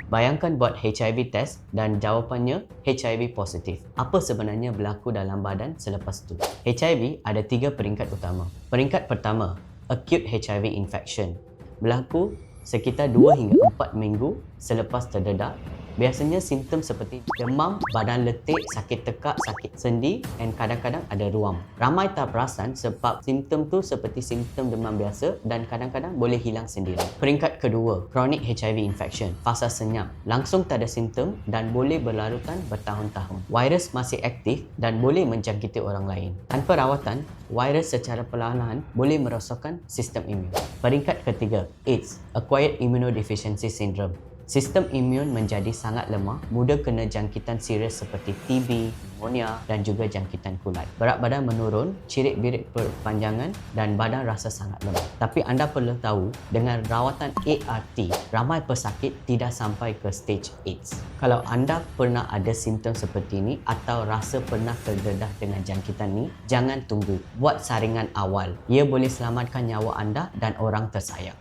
Bayangkan buat HIV test dan jawapannya HIV positif. Apa sebenarnya berlaku dalam badan selepas tu? HIV ada 3 peringkat utama. Peringkat pertama, acute HIV infection. Berlaku sekitar 2 hingga 4 minggu selepas terdedah. Biasanya simptom seperti demam, badan letih, sakit tekak, sakit sendi dan kadang-kadang ada ruam. Ramai tak perasan sebab simptom tu seperti simptom demam biasa dan kadang-kadang boleh hilang sendiri. Peringkat kedua, chronic HIV infection, fasa senyap. Langsung tak ada simptom dan boleh berlarutan bertahun-tahun. Virus masih aktif dan boleh menjangkiti orang lain. Tanpa rawatan, virus secara perlahan-lahan boleh merosakkan sistem imun. Peringkat ketiga, AIDS, acquired immunodeficiency syndrome. Sistem imun menjadi sangat lemah, mudah kena jangkitan serius seperti TB, pneumonia dan juga jangkitan kulat. Berat badan menurun, cirit-birit berpanjangan dan badan rasa sangat lemah. Tapi anda perlu tahu, dengan rawatan ART, ramai pesakit tidak sampai ke stage AIDS. Kalau anda pernah ada simptom seperti ini atau rasa pernah terdedah dengan jangkitan ini, jangan tunggu. Buat saringan awal. Ia boleh selamatkan nyawa anda dan orang tersayang.